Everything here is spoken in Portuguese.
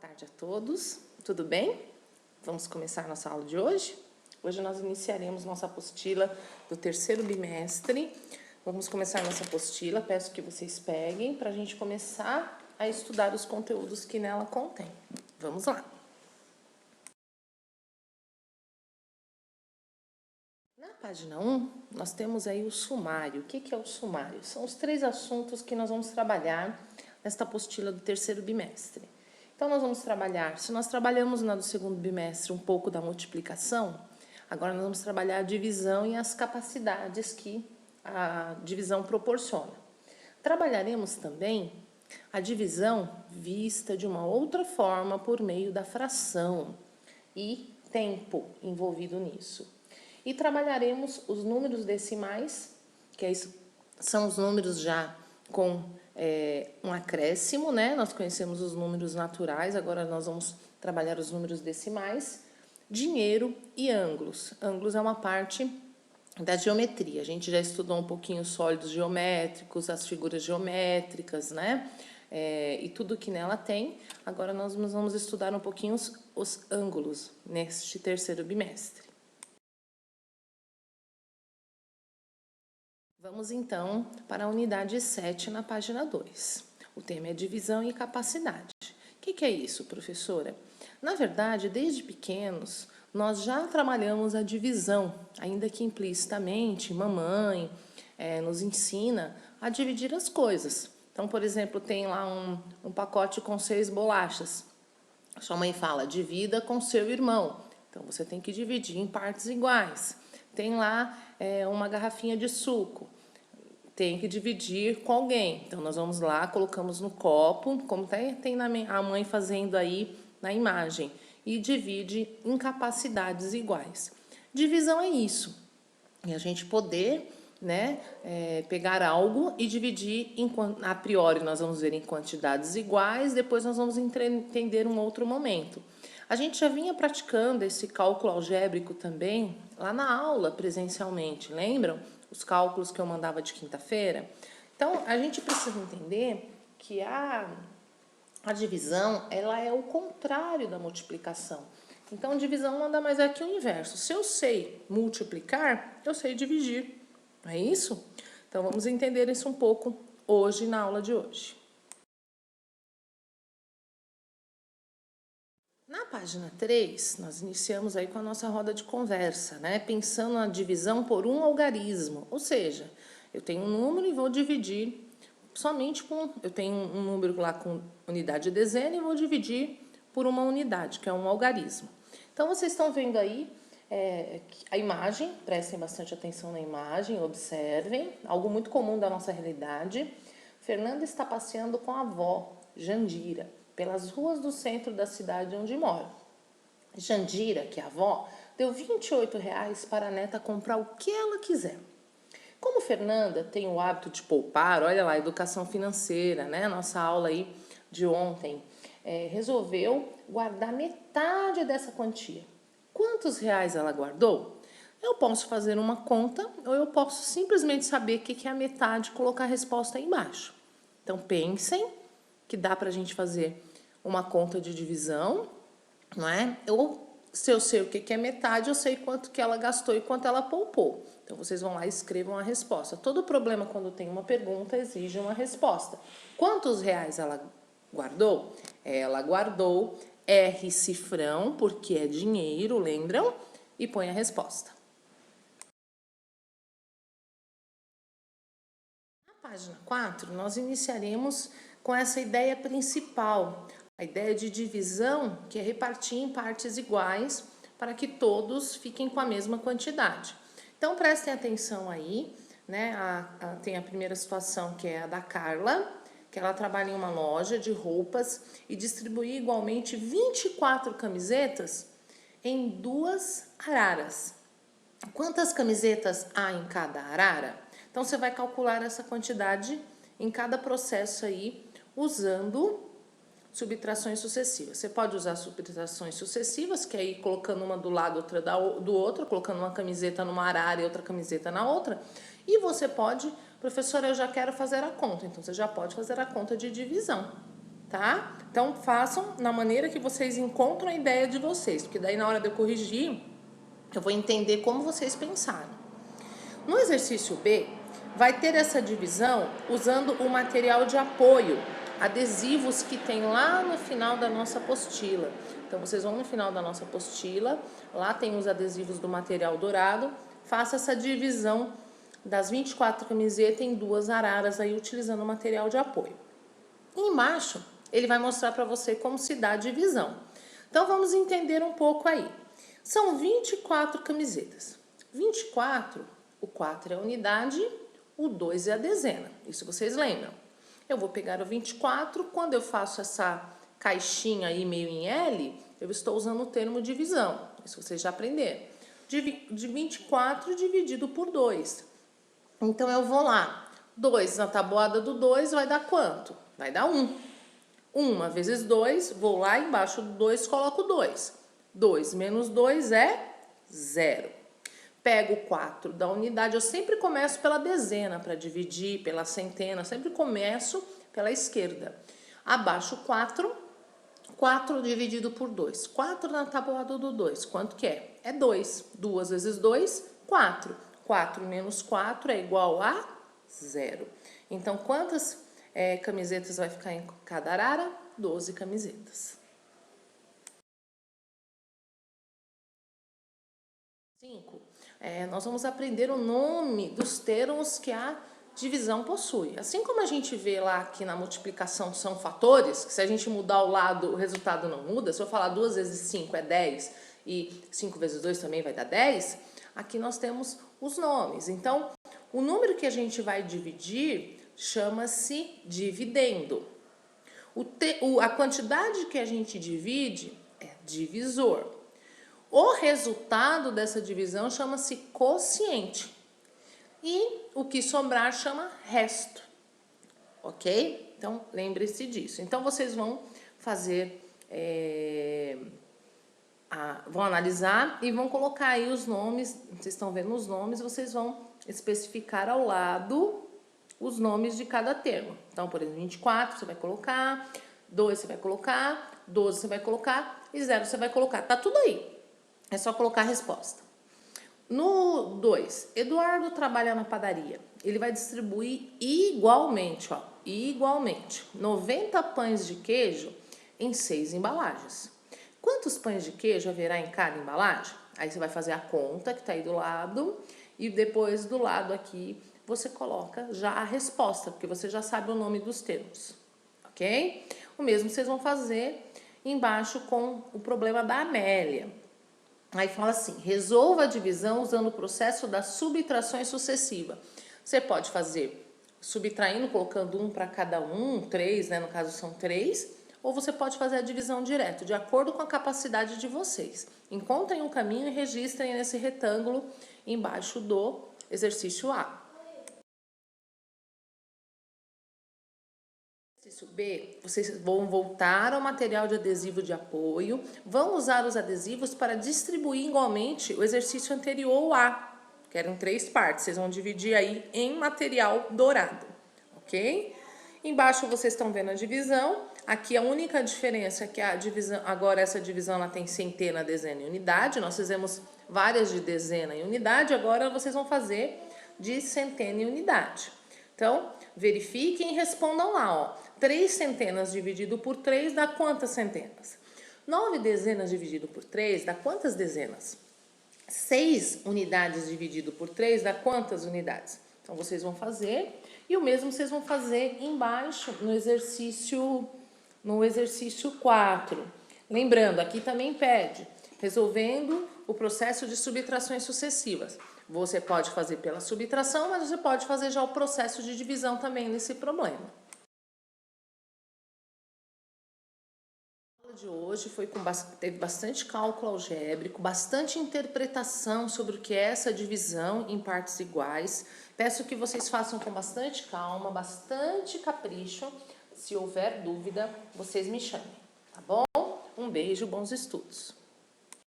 tarde a todos, tudo bem? Vamos começar nossa aula de hoje? Hoje nós iniciaremos nossa apostila do terceiro bimestre. Vamos começar nossa apostila, peço que vocês peguem para a gente começar a estudar os conteúdos que nela contém. Vamos lá! Na página 1, nós temos aí o sumário. O que é o sumário? São os 3 assuntos que nós vamos trabalhar nesta apostila do terceiro bimestre. Então, nós vamos trabalhar, se nós trabalhamos na do segundo bimestre um pouco da multiplicação, agora nós vamos trabalhar a divisão e as capacidades que a divisão proporciona. Trabalharemos também a divisão vista de uma outra forma por meio da fração e tempo envolvido nisso. E trabalharemos os números decimais, que são os números já com um acréscimo, né? Nós conhecemos os números naturais, agora nós vamos trabalhar os números decimais, dinheiro e ângulos. Ângulos é uma parte da geometria. A gente já estudou um pouquinho os sólidos geométricos, as figuras geométricas, né? E tudo que nela tem. Agora nós vamos estudar um pouquinho os ângulos neste terceiro bimestre. Vamos, então, para a unidade 7, na página 2. O tema é divisão e capacidade. O que é isso, professora? Na verdade, desde pequenos, nós já trabalhamos a divisão, ainda que implicitamente, mamãe nos ensina a dividir as coisas. Então, por exemplo, tem lá um pacote com 6 bolachas. Sua mãe fala, divida com seu irmão. Então, você tem que dividir em partes iguais. Tem lá uma garrafinha de suco, tem que dividir com alguém. Então, nós vamos lá, colocamos no copo, como tem a mãe fazendo aí na imagem, e divide em capacidades iguais. Divisão é isso, é a gente poder, pegar algo e dividir, a priori nós vamos ver em quantidades iguais, depois nós vamos entender um outro momento. A gente já vinha praticando esse cálculo algébrico também lá na aula presencialmente, lembram? Os cálculos que eu mandava de quinta-feira. Então, a gente precisa entender que a divisão, ela é o contrário da multiplicação. Então, divisão nada mais é que o inverso. Se eu sei multiplicar, eu sei dividir. Não é isso? Então, vamos entender isso um pouco hoje na aula de hoje. Na página 3, nós iniciamos aí com a nossa roda de conversa, né? Pensando na divisão por um algarismo, ou seja, eu tenho um número e vou dividir somente eu tenho um número lá com unidade de dezena e vou dividir por uma unidade, que é um algarismo. Então, vocês estão vendo aí a imagem, prestem bastante atenção na imagem, observem, algo muito comum da nossa realidade. Fernanda está passeando com a avó, Jandira, pelas ruas do centro da cidade onde mora. Jandira, que é a avó, deu R$28 para a neta comprar o que ela quiser. Como Fernanda tem o hábito de poupar, olha lá, educação financeira, né? Nossa aula aí de ontem, resolveu guardar metade dessa quantia. Quantos reais ela guardou? Eu posso fazer uma conta ou eu posso simplesmente saber o que é a metade e colocar a resposta aí embaixo. Então, pensem que dá para a gente fazer uma conta de divisão, não é? Se eu sei o que é metade, eu sei quanto que ela gastou e quanto ela poupou. Então, vocês vão lá e escrevam a resposta. Todo problema quando tem uma pergunta exige uma resposta. Quantos reais ela guardou? Ela guardou R cifrão, porque é dinheiro, lembram? E põe a resposta. Na página 4, nós iniciaremos com essa ideia principal, a ideia de divisão, que é repartir em partes iguais para que todos fiquem com a mesma quantidade. Então, prestem atenção aí, né? Tem a primeira situação, que é a da Carla, que ela trabalha em uma loja de roupas e distribui igualmente 24 camisetas em 2 araras. Quantas camisetas há em cada arara? Então, você vai calcular essa quantidade em cada processo aí, usando subtrações sucessivas. Você pode usar subtrações sucessivas, que é ir colocando uma do lado, outra do outro, colocando uma camiseta numa arara e outra camiseta na outra. E você pode, professora, eu já quero fazer a conta. Então, você já pode fazer a conta de divisão. tá? Então, façam na maneira que vocês encontram a ideia de vocês, porque daí na hora de eu corrigir, eu vou entender como vocês pensaram. No exercício B, vai ter essa divisão usando o material de apoio, adesivos que tem lá no final da nossa apostila. Então, vocês vão no final da nossa apostila, lá tem os adesivos do material dourado, faça essa divisão das 24 camisetas em 2 araras aí, utilizando o material de apoio. E embaixo, ele vai mostrar para você como se dá a divisão. Então, vamos entender um pouco aí. São 24 camisetas. 24, o 4 é a unidade, o 2 é a dezena. Isso vocês lembram. Eu vou pegar o 24, quando eu faço essa caixinha aí meio em L, eu estou usando o termo divisão. Isso vocês já aprenderam. De 24 dividido por 2. Então, eu vou lá. 2 na tabuada do 2 vai dar quanto? Vai dar 1. 1 vezes 2, vou lá embaixo do 2, coloco 2. 2 menos 2 é 0. Pego o 4 da unidade, eu sempre começo pela dezena para dividir, pela centena, sempre começo pela esquerda. Abaixo 4, 4 dividido por 2. 4 na tabuada do 2, quanto que é? É 2. 2 vezes 2, 4. 4 menos 4 é igual a 0. Então, quantas camisetas vai ficar em cada arara? 12 camisetas. 5. Nós vamos aprender o nome dos termos que a divisão possui. Assim como a gente vê lá que na multiplicação são fatores, que se a gente mudar o lado, o resultado não muda. Se eu falar 2 vezes 5 é 10 e 5 vezes 2 também vai dar 10, aqui nós temos os nomes. Então, o número que a gente vai dividir chama-se dividendo. A quantidade que a gente divide é divisor. O resultado dessa divisão chama-se quociente. E o que sobrar chama resto. Ok? Então, lembre-se disso. Então, vocês vão fazer, vão analisar e vão colocar aí os nomes. Vocês estão vendo os nomes, vocês vão especificar ao lado os nomes de cada termo. Então, por exemplo, 24 você vai colocar, 2 você vai colocar, 12 você vai colocar e 0 você vai colocar. Tá tudo aí. É só colocar a resposta. No 2, Eduardo trabalha na padaria. Ele vai distribuir igualmente, ó, igualmente, 90 pães de queijo em 6 embalagens. Quantos pães de queijo haverá em cada embalagem? Aí você vai fazer a conta que tá aí do lado e depois do lado aqui você coloca já a resposta, porque você já sabe o nome dos termos, ok? O mesmo vocês vão fazer embaixo com o problema da Amélia. Aí fala assim, resolva a divisão usando o processo das subtrações sucessiva. Você pode fazer subtraindo, colocando 1 para cada um, 3, né? No caso são 3, ou você pode fazer a divisão direto, de acordo com a capacidade de vocês. Encontrem um caminho e registrem nesse retângulo embaixo do exercício A. Exercício B, vocês vão voltar ao material de adesivo de apoio, vão usar os adesivos para distribuir igualmente o exercício anterior A, que eram 3 partes, vocês vão dividir aí em material dourado, ok? Embaixo vocês estão vendo a divisão, aqui a única diferença é que a divisão, agora essa divisão ela tem centena, dezena e unidade, nós fizemos várias de dezena e unidade, agora vocês vão fazer de centena e unidade. Então, verifiquem e respondam lá, ó. 3 centenas dividido por 3 dá quantas centenas? 9 dezenas dividido por 3 dá quantas dezenas? 6 unidades dividido por 3 dá quantas unidades? Então, vocês vão fazer, e o mesmo vocês vão fazer embaixo no exercício 4. Lembrando, aqui também pede, resolvendo o processo de subtrações sucessivas. Você pode fazer pela subtração, mas você pode fazer já o processo de divisão também nesse problema. A aula de hoje teve bastante cálculo algébrico, bastante interpretação sobre o que é essa divisão em partes iguais. Peço que vocês façam com bastante calma, bastante capricho. Se houver dúvida, vocês me chamem, tá bom? Um beijo, bons estudos!